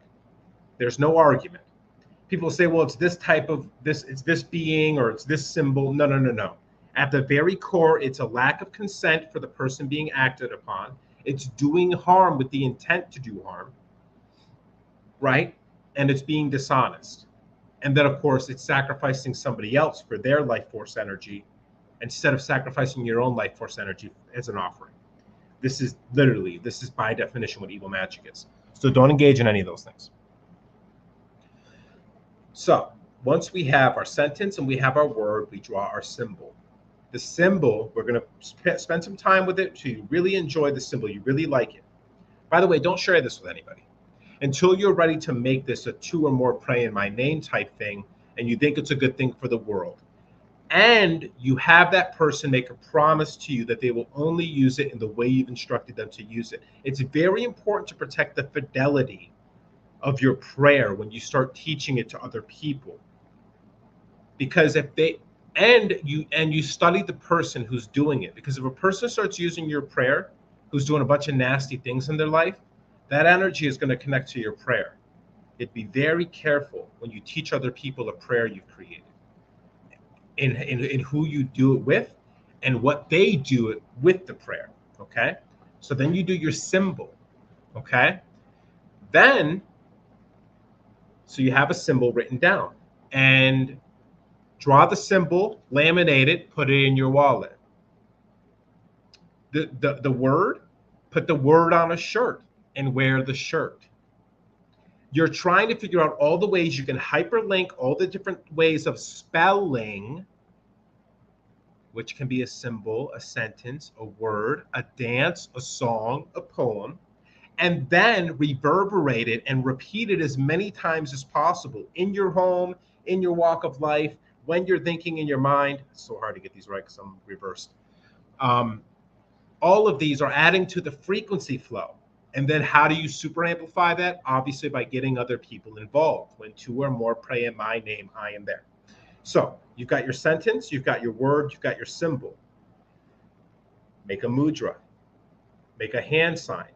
There's no argument. People say, well, it's this type of this, it's this being, or it's this symbol. No. At the very core, it's a lack of consent for the person being acted upon. It's doing harm with the intent to do harm, right? And it's being dishonest. And then, of course, it's sacrificing somebody else for their life force energy instead of sacrificing your own life force energy as an offering. This is by definition what evil magic is. So don't engage in any of those things. So once we have our sentence and we have our word, we draw our symbol. The symbol, we're going to spend some time with it so you really enjoy the symbol. You really like it. By the way, don't share this with anybody until you're ready to make this a 2 or more pray in my name type thing and you think it's a good thing for the world. And you have that person make a promise to you that they will only use it in the way you've instructed them to use it. It's very important to protect the fidelity of your prayer when you start teaching it to other people. Because if they and you study the person who's doing it, because if a person starts using your prayer who's doing a bunch of nasty things in their life, that energy is going to connect to your prayer. It'd be very careful when you teach other people a prayer you've created. In who you do it with and what they do it with the prayer. Okay, so then you do your symbol. Okay, then so you have a symbol written down and draw the symbol, laminate it, put it in your wallet. The word, put the word on a shirt and wear the shirt. You're trying to figure out all the ways you can hyperlink all the different ways of spelling, which can be a symbol, a sentence, a word, a dance, a song, a poem, and then reverberate it and repeat it as many times as possible in your home, in your walk of life, when you're thinking in your mind. It's so hard to get these right because I'm reversed. All of these are adding to the frequency flow. And then how do you super amplify that? Obviously by getting other people involved. When 2 or more pray in my name, I am there. So you've got your sentence, you've got your word, you've got your symbol. Make a mudra, make a hand sign,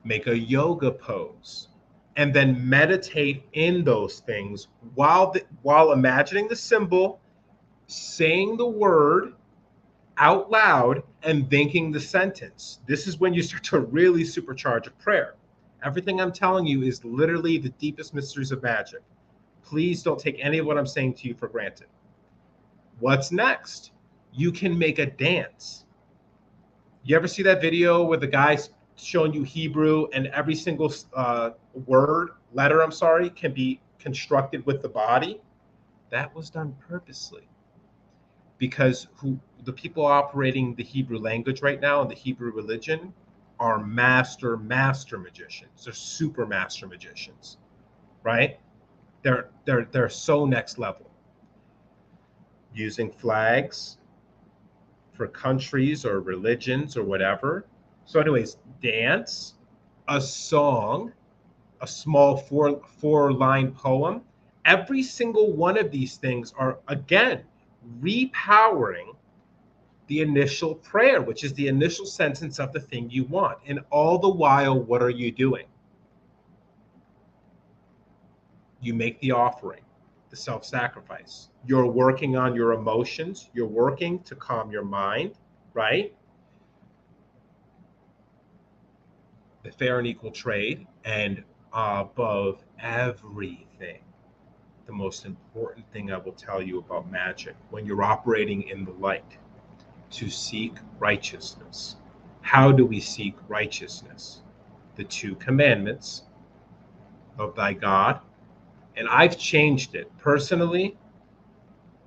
make a yoga pose, and then meditate in those things while imagining the symbol, saying the word out loud, and thinking the sentence. This is when you start to really supercharge a prayer. Everything I'm telling you is literally the deepest mysteries of magic. Please don't take any of what I'm saying to you for granted. What's next? You can make a dance. You ever see that video where the guy's showing you Hebrew and every single letter, can be constructed with the body? That was done purposely. Because the people operating the Hebrew language right now and the Hebrew religion are master magicians. They're super master magicians, right? They're so next level. Using flags for countries or religions or whatever. So anyways, dance, a song, a small four-line poem. Every single one of these things are, again, repowering the initial prayer, which is the initial sentence of the thing you want. And all the while, what are you doing? You make the offering, the self-sacrifice. You're working on your emotions. You're working to calm your mind, right? The fair and equal trade, and above everything, the most important thing I will tell you about magic when you're operating in the light, to seek righteousness. How do we seek righteousness? The 2 commandments of thy God. And I've changed it personally.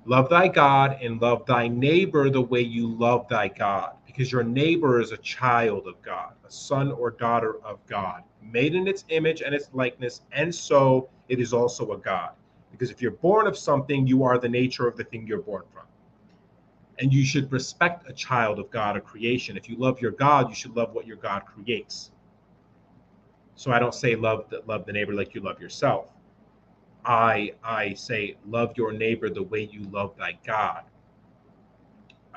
Love thy God and love thy neighbor the way you love thy God, because your neighbor is a child of God, a son or daughter of God, made in its image and its likeness, and so it is also a God. Because if you're born of something, you are the nature of the thing you're born from. And you should respect a child of God, a creation. If you love your God, you should love what your God creates. So I don't say love the neighbor like you love yourself. I say love your neighbor the way you love thy God.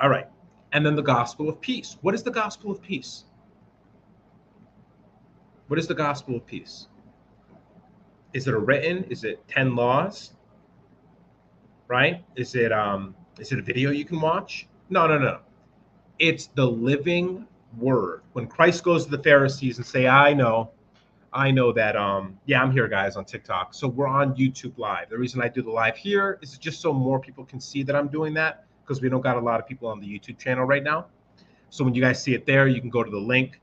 All right. And then the gospel of peace. What is the gospel of peace? What is the gospel of peace? Is it a written? Is it 10 laws? Right? Is it a video you can watch? No. It's the living, word. When Christ goes to the Pharisees and say, I know that, yeah, I'm here, guys, on TikTok. So we're on YouTube Live. The reason I do the live here is just so more people can see that I'm doing that, because we don't got a lot of people on the YouTube channel right now. So when you guys see it there, you can go to the link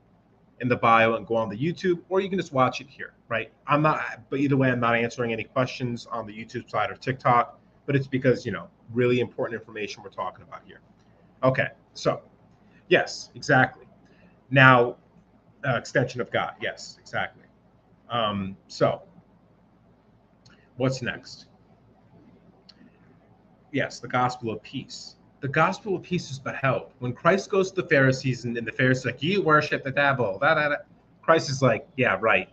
in the bio and go on the YouTube, or you can just watch it here, right? But either way, I'm not answering any questions on the YouTube side or TikTok, but it's because, really important information we're talking about here. Okay, so yes, exactly. Now, extension of God. Yes, exactly. So what's next? Yes, the gospel of peace. The gospel of peace is beheld. When Christ goes to the Pharisees and the Pharisees are like, you worship the devil. Christ is like, yeah, right.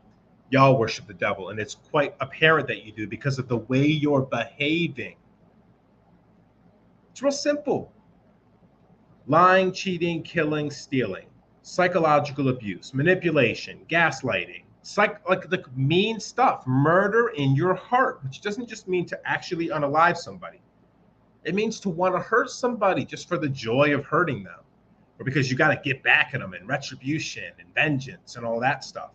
Y'all worship the devil. And it's quite apparent that you do because of the way you're behaving. It's real simple. Lying, cheating, killing, stealing, psychological abuse, manipulation, gaslighting, like the mean stuff, murder in your heart, which doesn't just mean to actually unalive somebody. It means to want to hurt somebody just for the joy of hurting them, or because you got to get back at them and retribution and vengeance and all that stuff.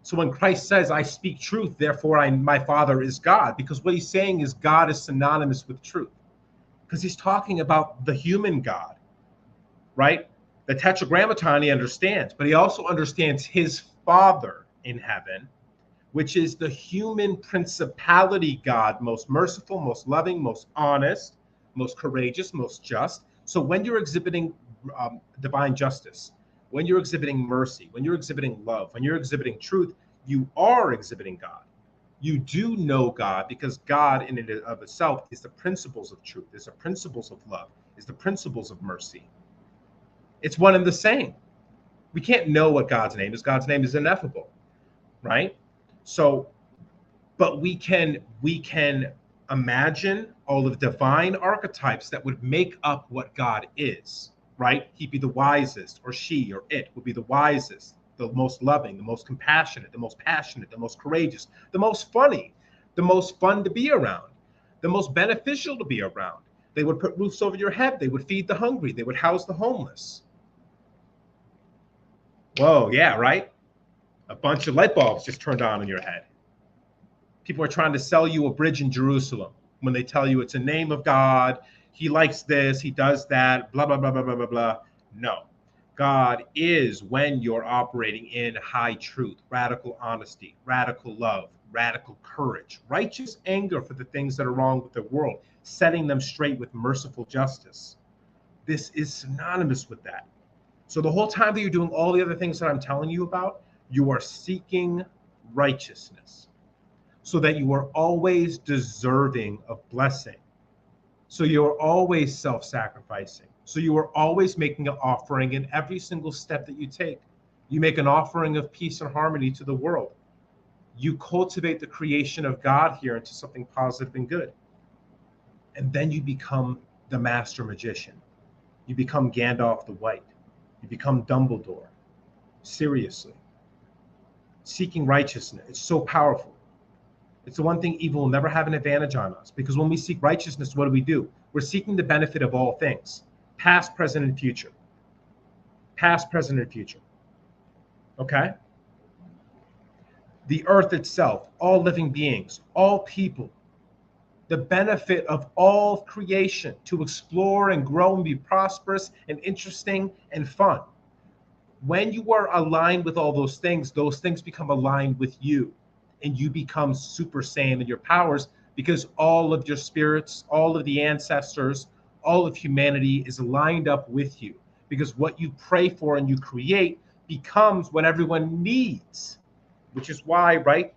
So when Christ says, I speak truth, therefore my Father is God, because what he's saying is God is synonymous with truth, because he's talking about the human God, right? The Tetragrammaton he understands, but he also understands his Father in heaven, which is the human principality God, most merciful, most loving, most honest, most courageous, most just. So when you're exhibiting divine justice, when you're exhibiting mercy, when you're exhibiting love, when you're exhibiting truth, you are exhibiting God. You do know God, because God in and of itself is the principles of truth, is the principles of love, is the principles of mercy. It's one and the same. We can't know what God's name is. God's name is ineffable, right? So, but we can imagine all of the divine archetypes that would make up what God is, right? He'd be the wisest, or she or it would be the wisest, the most loving, the most compassionate, the most passionate, the most courageous, the most funny, the most fun to be around, the most beneficial to be around. They would put roofs over your head. They would feed the hungry. They would house the homeless. Whoa, yeah, right? A bunch of light bulbs just turned on in your head. People are trying to sell you a bridge in Jerusalem when they tell you it's a name of God. He likes this, he does that, blah, blah, blah, blah, blah, blah, blah. No. God is when you're operating in high truth, radical honesty, radical love, radical courage, righteous anger for the things that are wrong with the world, setting them straight with merciful justice. This is synonymous with that. So the whole time that you're doing all the other things that I'm telling you about, you are seeking righteousness so that you are always deserving of blessing. So you are always self-sacrificing. So you are always making an offering in every single step that you take. You make an offering of peace and harmony to the world. You cultivate the creation of God here into something positive and good. And then you become the master magician. You become Gandalf the White. You become Dumbledore. Seriously. Seeking righteousness. It's so powerful. It's the one thing evil will never have an advantage on us, because when we seek righteousness, what do? We're seeking the benefit of all things, past, present, and future. Past, present, and future. Okay? The earth itself, all living beings, all people, the benefit of all creation to explore and grow and be prosperous and interesting and fun. When you are aligned with all those things become aligned with you, and you become Super Saiyan in your powers, because all of your spirits, all of the ancestors, all of humanity is lined up with you, because what you pray for and you create becomes what everyone needs, which is why, right,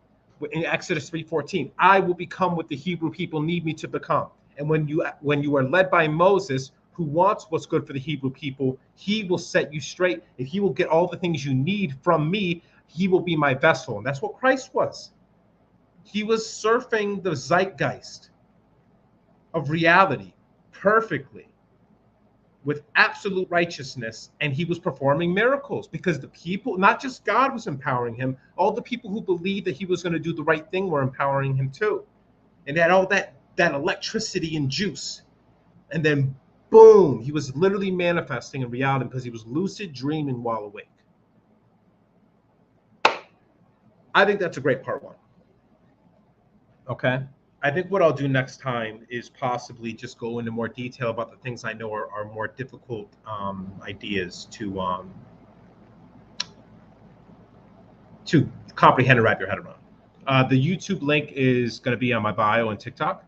in Exodus 3:14, I will become what the Hebrew people need me to become. And when you are led by Moses, who wants what's good for the Hebrew people, he will set you straight, and he will get all the things you need from me. He will be my vessel. And that's what Christ was. He was surfing the zeitgeist of reality perfectly with absolute righteousness, and he was performing miracles because the people, not just God, was empowering him. All the people who believed that he was going to do the right thing were empowering him too. And had all that electricity and juice. And then Boom. He was literally manifesting in reality because he was lucid dreaming while awake. I think that's a great part one. Okay. I think what I'll do next time is possibly just go into more detail about the things I know are more difficult ideas to comprehend and wrap your head around. The YouTube link is going to be on my bio and TikTok.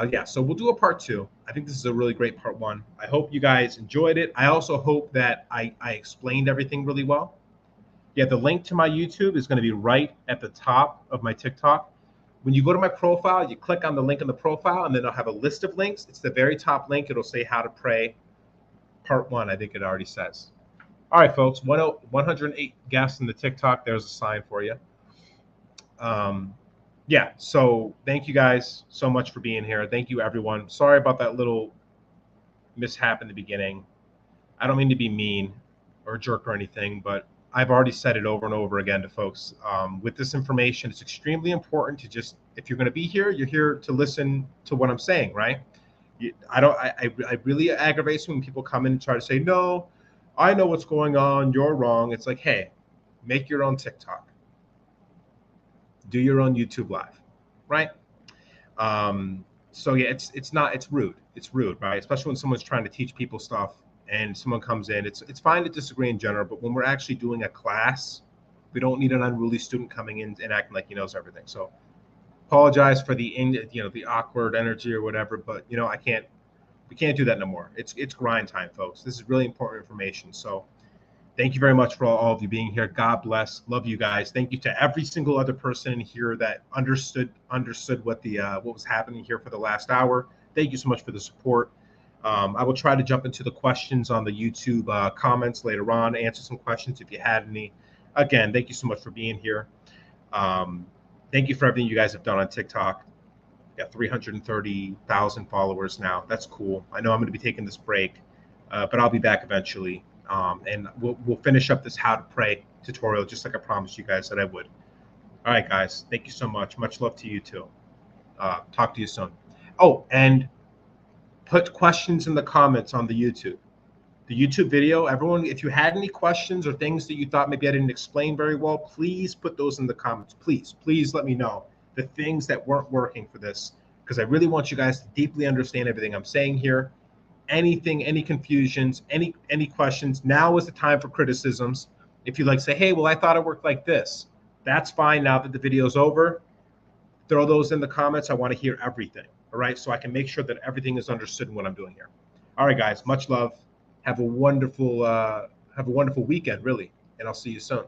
Yeah, so we'll do a part two. I think this is a really great part one. I hope you guys enjoyed it. I also hope that I explained everything really well. Yeah, the link to my YouTube is going to be right at the top of my TikTok. When you go to my profile, you click on the link in the profile, and then I'll have a list of links. It's the very top link. It'll say how to pray part one. I think it already says. All right, folks, 108 guests in the TikTok. There's a sign for you. Yeah, so thank you guys so much for being here. Thank you, everyone. Sorry about that little mishap in the beginning. I don't mean to be mean or a jerk or anything, but I've already said it over and over again to folks. With this information, it's extremely important to just, if you're going to be here, you're here to listen to what I'm saying, right? I really aggravates me when people come in and try to say, no, I know what's going on, you're wrong. It's like, hey, make your own TikTok. Do your own YouTube live, right? So yeah, it's rude. It's rude, right? Especially when someone's trying to teach people stuff and someone comes in. It's fine to disagree in general, but when we're actually doing a class, we don't need an unruly student coming in and acting like he knows everything. So apologize for the awkward energy or whatever, but we can't do that no more. It's grind time, folks. This is really important information. So thank you very much for all of you being here. God bless. Love you guys. Thank you to every single other person in here that understood what was happening here for the last hour. Thank you so much for the support. I will try to jump into the questions on the YouTube comments later on, answer some questions if you had any. Again, thank you so much for being here. Thank you for everything you guys have done on TikTok. Got 330,000 followers now. That's cool. I know I'm going to be taking this break, but I'll be back eventually. And we'll finish up this how to pray tutorial just like I promised you guys that I would. All right, guys. Thank you so much. Much love to you too. Talk to you soon. Oh, and put questions in the comments on the YouTube video. Everyone, if you had any questions or things that you thought maybe I didn't explain very well, please put those in the comments. Please let me know the things that weren't working for this, because I really want you guys to deeply understand everything I'm saying here. Anything, any confusions, any questions, now is the time for criticisms. If you say, hey, well, I thought it worked like this, that's fine. Now that the video's over, throw those in the comments. I want to hear everything. All right, so I can make sure that everything is understood in what I'm doing here. All right, guys, much love. Have a wonderful weekend, really, and I'll see you soon.